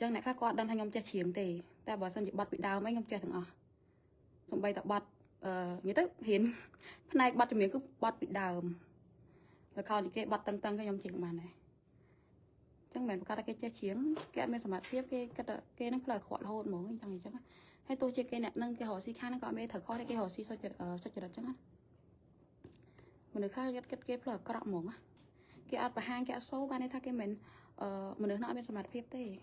chẳng này khác có đâm thành ông cha chiếng thì ta bảo sân chỉ bắt bị đau mấy ông cha thằng xong bay tập bắt như thế hiến này bắt cho miếng cứ bắt bị đau rồi còn những cái bắt tăng cái ông chiếng mà này chẳng mẹ có cái cha chiếng cái bên sầm mặt tiếp cái nó là khỏi hôn mỗi chẳng gì chắc hay tôi chơi cái này nâng cái hồ xi khang nó gọi mẹ thật khó cái hồ xi sao chật chẳng mình được khai cái là có động mỏng á cái ạt và hang cái số ban đây thay cái mình được nói bên mặt phép thế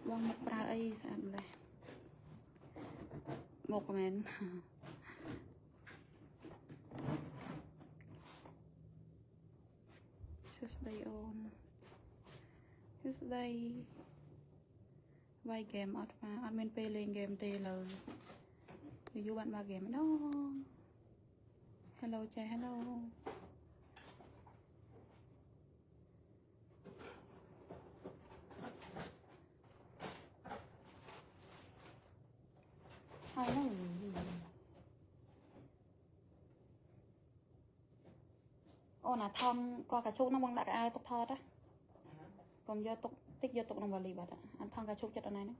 vâng một ba ấy làm này một comment đây on đây vay game ở và admin p lên game tê lời review bạn ba game đó hello trai hello ô là thong qua cả chốt nó bằng đại ai tục thọt á còn do tục tích do tục nằm vào lì bạt ăn thong cả chốt chất ở này nữa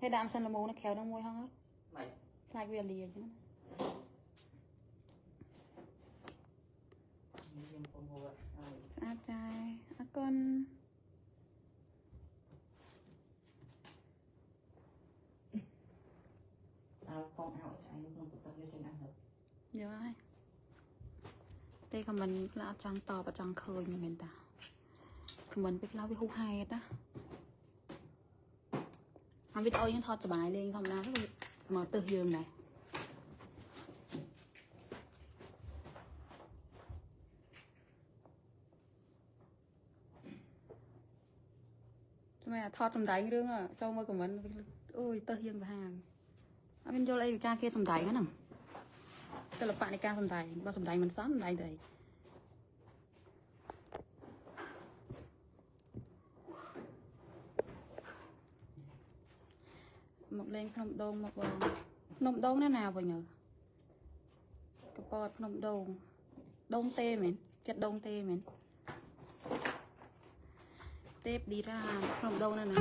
hay đam sân là mù nó kéo nó môi không hết lại về lì chứ sao trai con con ảo anh không tụt tao trên ăn được rồi tê của mình là trăng to và trăng khơi như mình ta của mình biết lau với hú hai đó làm video những thọt bài lên không nào mà từ giường này mẹ thọt tầm đáy rương à châu mơ của mình ôi từ giường và hàng bên vô đây ca kia tầm đáy nữa tức là bạn này ca tầm đáy bao tầm đáy mình xóa tầm đáy đấy một lên nông đôn một bờ nông đôn nó nào vậy nhở cái bọt nông đôn tê mình chất đôn tê mình tép đi ra nông đôn này nào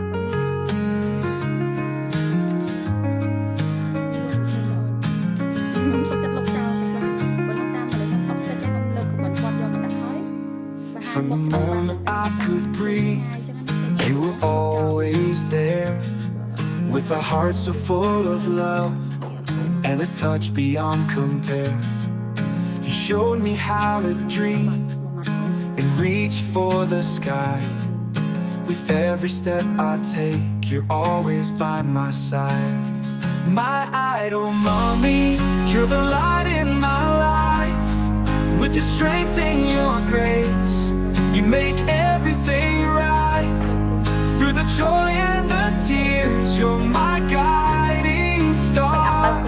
mình sẽ chất lọc cao bởi không ta mà lấy không sẽ cho công lực của mình qua giờ mình đã thấy và hai một You were always there with a heart so full of love and a touch beyond compare. You showed me how to dream and reach for the sky. With every step I take, you're always by my side. My idol, mommy, you're the light in my life. With your strength and your grace, you make everything right. Through the joy and the tears, you're my guiding star.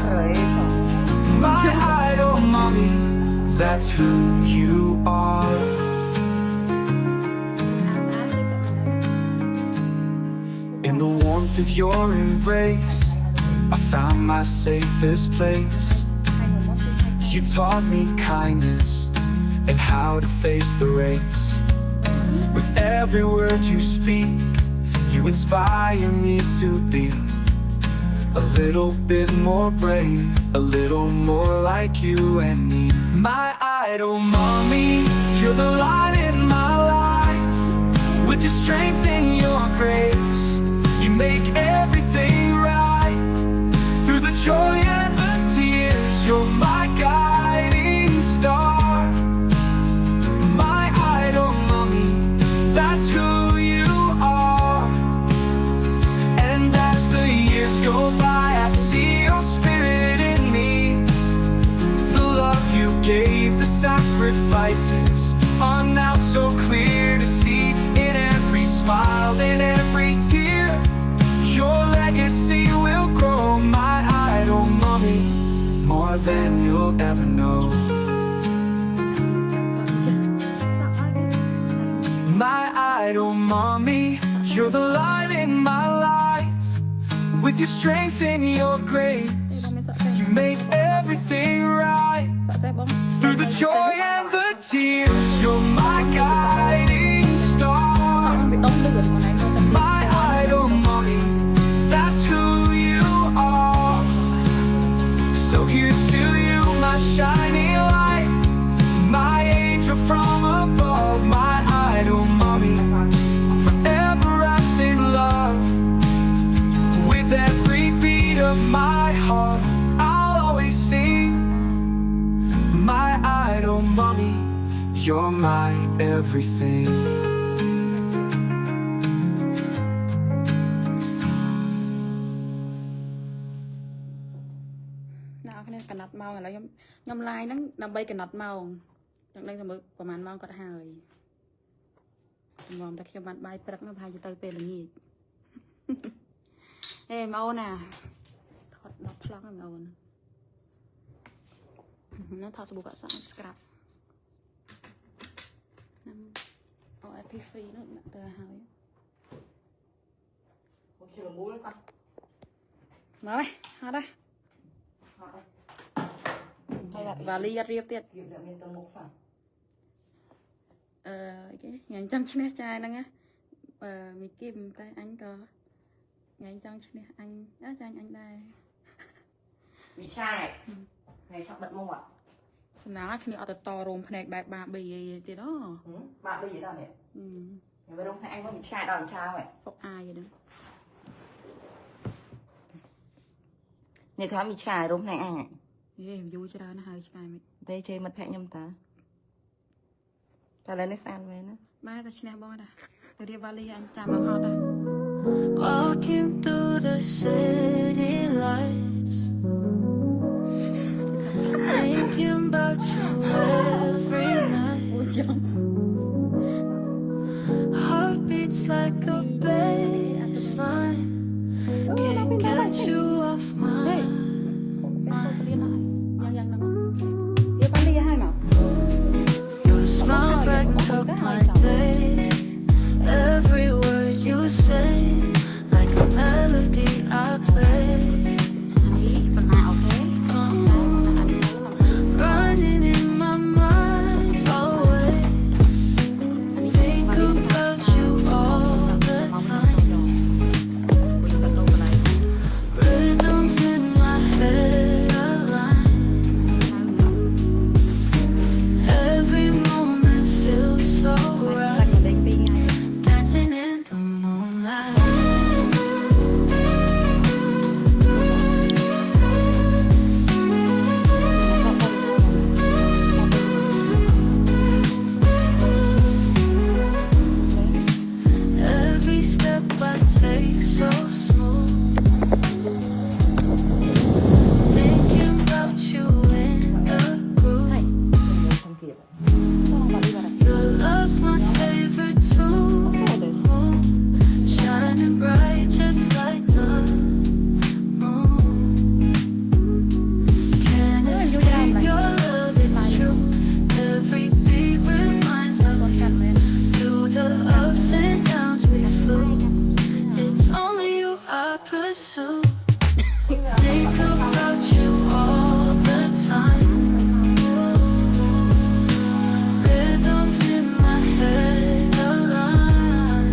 My idol, mommy, that's who you are. In the warmth of your embrace, I found my safest place. You taught me kindness and how to face the race. With every word you speak, you inspire me to be a little bit more brave, a little more like you and me. My idol, mommy, you're the light in my life. With your strength and your grace, you make everything right. Through the joy and the tears, you're my guiding star. My idol, mommy, that's who you are. And as the years go by, I see your spirit in me. The love you gave, the sacrifices are now so clear to see. In every smile, in every tear, your legacy will grow. My idol, mommy, more than you'll ever know. My idol, mommy, you're the light in my life. With your strength and your grace, you make everything right. Through the joy and the tears, you're my guiding star. you're my everything. ណាស់គ្នាកណាត់ម៉ោងឥឡូវខ្ញុំឡាយហ្នឹងដើម្បីកណាត់ម៉ោងចង់ដឹងថាមើលប្រហែលម៉ោងគាត់ហើយខ្ញុំតែខ្ញុំបានបាយព្រឹកនោះប្រហែលទៅពេលល្ងាចអេម៉ោណាថតដល់ប្លង់ហ្នឹងអូននោះថតស្បូកអត់ស្អាតស្ក្រាប់អូ IP free នោះដាក់ទៅហើយ một kilo muối ta មើលហត់ហើយ họ đây ហើយវ៉ាលីអត់រៀបទៀត kịp được miền tây một sản គេញ៉ាំចាំឈ្នះចាយហ្នឹងណាមីគីមតែអញក៏ញ៉ាំចង់ឈ្នះអញចាញ់អញដែរ bị sai này sắp bật mông ạ សំណាងឲ្យគ្នាអត់ទៅតរោមភ្នែកបែបបាប៊ីអីទៀតអូ bạn đi gì đâu này nhưng mà đúng thấy anh có bị sai đâu làm sao vậy ហ្វុកអាយហ្នឹង này thoáng bị sai đúng này anh ạ យេយូរច្រើនណាស់ហើយឆ្កែមិន đây chơi mật phẹn nhầm ta ta lên ăn về nữa បាទតែឈ្នះបងដែរទៅរៀបវ៉ាលីអញចាំមកហត់ដែរ Walking through the city lights, thinking about you every អូ night. ចាំ Heart beats like a baseline, can't get you off my ទៅរៀនហើយយ៉ាងហ្នឹងរៀបវ៉ាលីឲ្យមក Your smile brightened up my day. Every word you say, like a melody I play. នេះបណ្ណាអូខេ Running in my mind always. Think about you all the time. Rhythms in my head align. Every moment feels so សាច់ right. មកដេញពីរថ្ងៃ Dancing in the moonlight. Every step I take so smooth. Thinking about you in the groove. không kịp បងវ៉ាលីបាត់ Your love's my favorite tune. Shining bright just like the moon. Can't escape your love, it's true. Every beat reminds me of you. Through the ups and downs we flew. It's only you I pursue. Think about you all the time. Rhythms in my head align.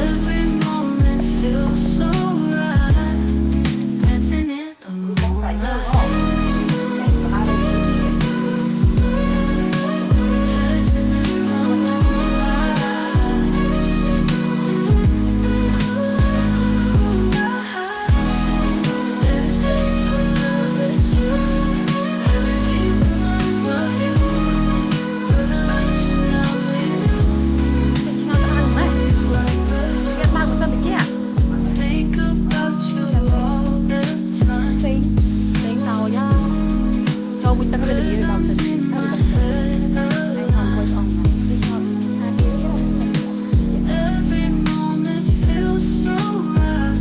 Every moment feels so right. Dancing in the moonlight. Dancing in the moonlight. Every step to love is true. Every beat reminds me of you. Through the ups and downs we flew. ឆ្ងាត់ហ្នឹង It's ឆ្ងាត់បើសិនតិច Think about you all the time. ផ្សេងសោយ៉ាចូលវិញទឹកវាល្ងាចដល់សិន Rhythms in ហើយ my ទឹក head ហើយថត voice on ហើយថតថាវា Every moment feels so right.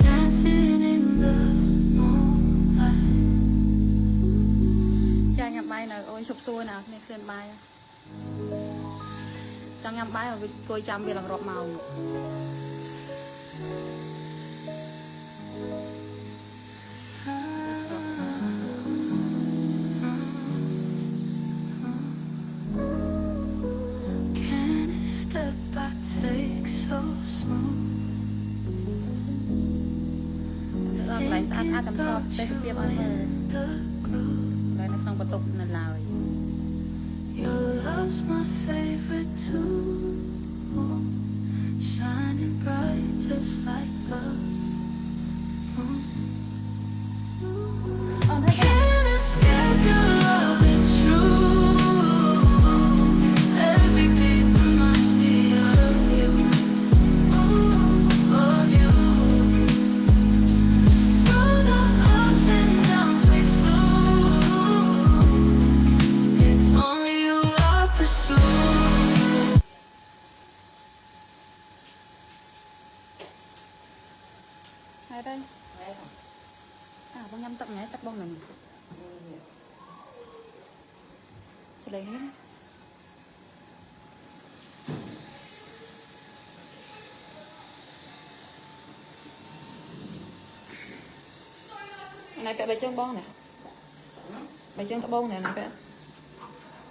Dancing in the moonlight. ចាញ៉ាំបាយនៅអូយឈប់សួរណាគ្នាឃ្លានបាយចង់ញ៉ាំបាយឲ្យវាគួយចាំវាឡើងរាប់ម៉ោង Can a step I take so smooth? ដល់កន្លែងស្អាតស្អាតតែថតទេសភាពឲ្យមើល The groove. នៅក្នុងបន្ទប់នៅឡើយ Your love's my favorite too. Shining bright just like the moon. Can't escape your love. tắt nhái tắt bông này sẽ lấy hết này phải bài chân bông nè bài chân tắt bông nè này phải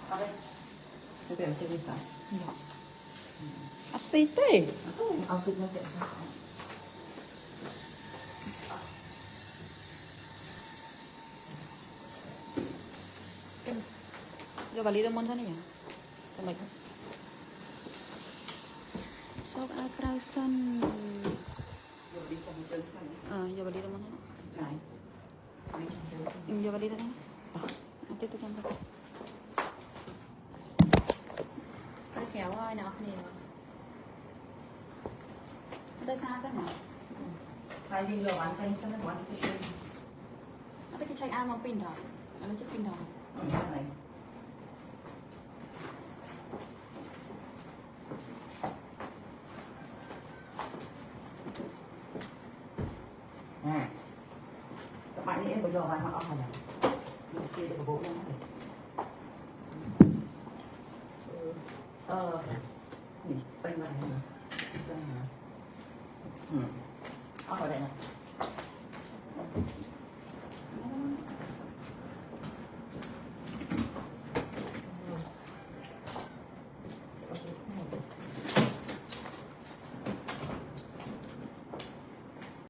Ở đây. Tôi tìm chơi đi phải. axit thế Ông thích nó tiện sao? giờ bà lý tâm môn thế này nhỉ cái này sao ai krau sun Rồi đi trong chơi xanh. giờ bà lý tâm môn thế này Trái. Đi trong chơi xanh. giờ bà lý thế này tiếp tục làm cái kéo ơi nó này đây xa rất nào Phải đi rồi bán tranh xong nó bán cái chơi. nó cái chai ai mà pin rồi nó chiếc pin rồi Cái này. Các bạn nghĩ bây giờ bạn mặc áo này. Đi kia được bộ này. Nhỉ, bên này hả? Bên này hả? Áo ở đây này.